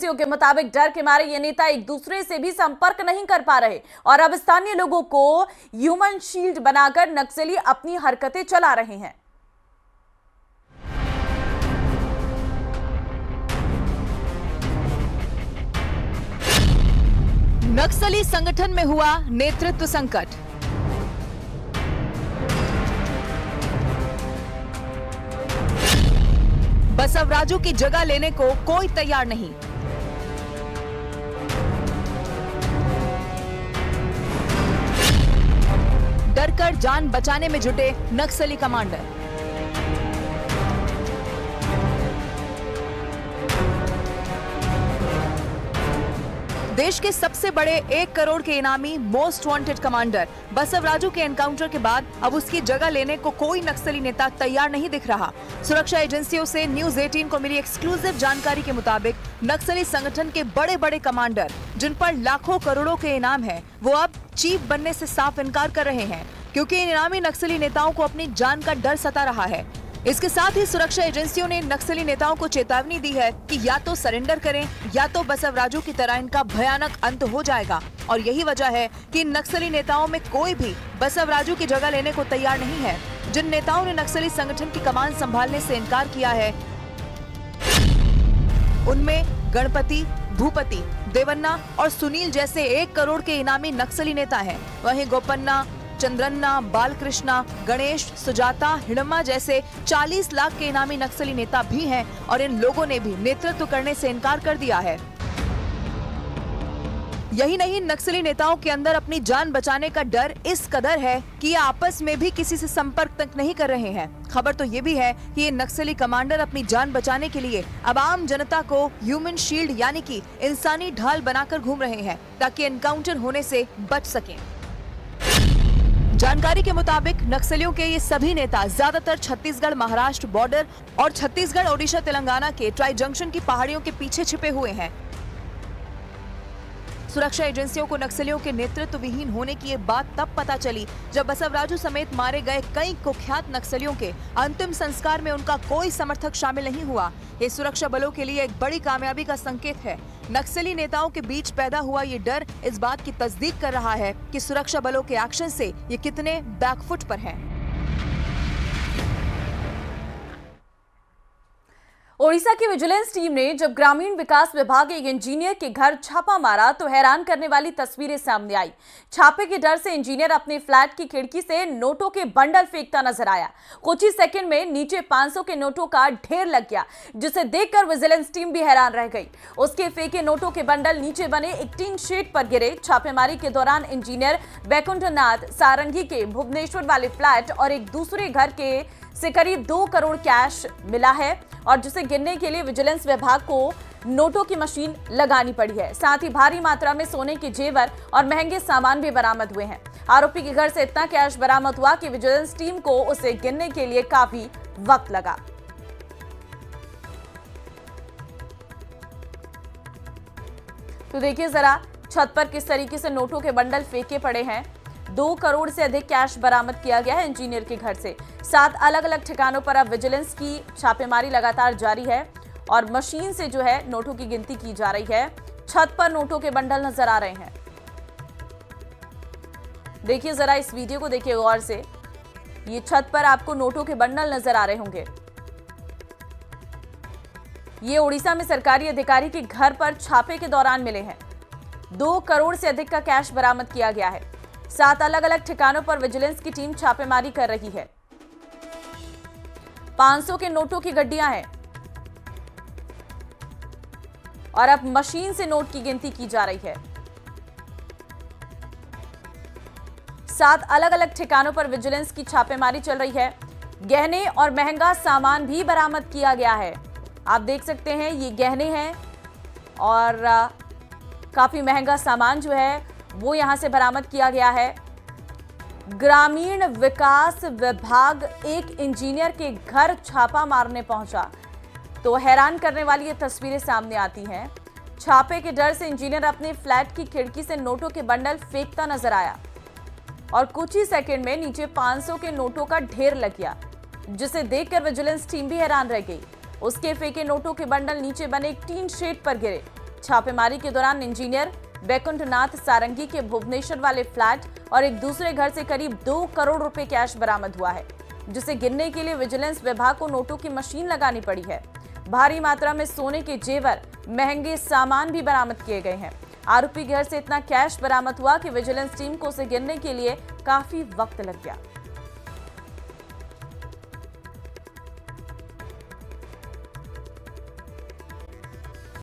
एजेंसियों के मुताबिक डर के मारे ये नेता एक दूसरे से भी संपर्क नहीं कर पा रहे और अब स्थानीय लोगों को ह्यूमन शील्ड बनाकर नक्सली अपनी हरकतें चला रहे हैं। नक्सली संगठन में हुआ नेतृत्व संकट। बसवराजू की जगह लेने को कोई तैयार नहीं। डरकर जान बचाने में जुटे नक्सली कमांडर। देश के सबसे बड़े 1 करोड़ के इनामी मोस्ट वांटेड कमांडर बसवराजू के एनकाउंटर के बाद अब उसकी जगह लेने को कोई नक्सली नेता तैयार नहीं दिख रहा। सुरक्षा एजेंसियों से न्यूज 18 को मिली एक्सक्लूसिव जानकारी के मुताबिक नक्सली संगठन के बड़े बड़े कमांडर जिन पर लाखों करोड़ों के इनाम है, वो अब चीफ बनने से साफ इनकार कर रहे हैं, क्योंकि इन इनामी नक्सली नेताओं को अपनी जान का डर सता रहा है। इसके साथ ही सुरक्षा एजेंसियों ने नक्सली नेताओं को चेतावनी दी है कि या तो सरेंडर करें या तो बसवराजू की तरह इनका भयानक अंत हो जाएगा। और यही वजह है कि नक्सली नेताओं में कोई भी बसवराजू की जगह लेने को तैयार नहीं है। जिन नेताओं ने नक्सली संगठन की कमान संभालने से इनकार किया है, उनमें गणपति, भूपति, देवन्ना और सुनील जैसे 1 करोड़ के इनामी नक्सली नेता हैं। वहीं गोपन्ना, चंद्रन्ना, बालकृष्णा, गणेश, सुजाता, हिडम्मा जैसे 40 लाख के इनामी नक्सली नेता भी हैं और इन लोगों ने भी नेतृत्व करने से इनकार कर दिया है। यही नहीं, नक्सली नेताओं के अंदर अपनी जान बचाने का डर इस कदर है कि ये आपस में भी किसी से संपर्क तक नहीं कर रहे हैं। खबर तो ये भी है कि ये नक्सली कमांडर अपनी जान बचाने के लिए अब आम जनता को ह्यूमन शील्ड यानी कि इंसानी ढाल बनाकर घूम रहे हैं ताकि एनकाउंटर होने से बच सकें। जानकारी के मुताबिक नक्सलियों के ये सभी नेता ज्यादातर छत्तीसगढ़ महाराष्ट्र बॉर्डर और छत्तीसगढ़ ओडिशा तेलंगाना के ट्राई जंक्शन की पहाड़ियों के पीछे छिपे हुए हैं। सुरक्षा एजेंसियों को नक्सलियों के नेतृत्व विहीन होने की ये बात तब पता चली जब बसवराजू समेत मारे गए कई कुख्यात नक्सलियों के अंतिम संस्कार में उनका कोई समर्थक शामिल नहीं हुआ। ये सुरक्षा बलों के लिए एक बड़ी कामयाबी का संकेत है। नक्सली नेताओं के बीच पैदा हुआ ये डर इस बात की तस्दीक कर रहा है कि सुरक्षा बलों के एक्शन से ये कितने बैकफुट पर हैं। ओडिशा की विजिलेंस टीम ने जब ग्रामीण विकास विभाग एक इंजीनियर के घर छापा मारा तो हैरान करने वाली तस्वीरें सामने आई। छापे के डर से इंजीनियर अपने फ्लैट की खिड़की से नोटों के बंडल फेंकता नजर आया। कुछ ही सेकंड में नीचे 500 के नोटों का ढेर लग गया, जिसे देखकर विजिलेंस टीम भी हैरान रह गई। उसके फेंके नोटों के बंडल नीचे बने एक टीन शेड पर गिरे। छापेमारी के दौरान इंजीनियर वैकुंठनाथ सारंगी के भुवनेश्वर वाले फ्लैट और एक दूसरे घर के से करीब 2 करोड़ कैश मिला है और जिसे गिनने के लिए विजिलेंस विभाग को नोटों की मशीन लगानी पड़ी है। साथ ही भारी मात्रा में सोने के जेवर और महंगे सामान भी बरामद हुए हैं। आरोपी के घर से इतना कैश बरामद हुआ कि विजिलेंस टीम को उसे गिनने के लिए काफी वक्त लगा। तो देखिए जरा छत पर किस तरीके से नोटों के बंडल फेंके पड़े हैं। 2 करोड़ से अधिक कैश बरामद किया गया है इंजीनियर के घर से। 7 अलग अलग ठिकानों पर अब विजिलेंस की छापेमारी लगातार जारी है और मशीन से जो है नोटों की गिनती की जा रही है। छत पर नोटों के बंडल नजर आ रहे हैं। देखिए जरा इस वीडियो को देखिए गौर से। ये छत पर आपको नोटों के बंडल नजर आ रहे होंगे। ये उड़ीसा में सरकारी अधिकारी के घर पर छापे के दौरान मिले हैं। 2 करोड़ से अधिक का कैश बरामद किया गया है। 7 अलग अलग ठिकानों पर विजिलेंस की टीम छापेमारी कर रही है। 500 के नोटों की गड्डियां हैं और अब मशीन से नोट की गिनती की जा रही है। 7 अलग अलग ठिकानों पर विजिलेंस की छापेमारी चल रही है। गहने और महंगा सामान भी बरामद किया गया है। आप देख सकते हैं ये गहने हैं और काफी महंगा सामान जो है वो यहां से बरामद किया गया है। ग्रामीण विकास विभाग एक इंजीनियर के घर छापा मारने पहुंचा तो हैरान करने वाली ये तस्वीरें सामने आती हैं। छापे के डर से इंजीनियर अपने फ्लैट की खिड़की से नोटों के बंडल फेंकता नजर आया और कुछ ही सेकंड में नीचे 500 के नोटों का ढेर लग गया, जिसे देखकर विजिलेंस टीम भी हैरान रह गई। उसके फेंके नोटों के बंडल नीचे बने एक टीन शेड पर गिरे। छापेमारी के दौरान इंजीनियर वैकुंठनाथ सारंगी के भुवनेश्वर वाले फ्लैट और एक दूसरे घर से करीब 2 करोड़ रुपए कैश बरामद हुआ है, जिसे गिनने के लिए विजिलेंस विभाग को नोटों की मशीन लगानी पड़ी है। भारी मात्रा में सोने के जेवर, महंगे सामान भी बरामद किए गए हैं। आरोपी घर से इतना कैश बरामद हुआ कि विजिलेंस टीम को उसे गिनने के लिए काफी वक्त लग गया।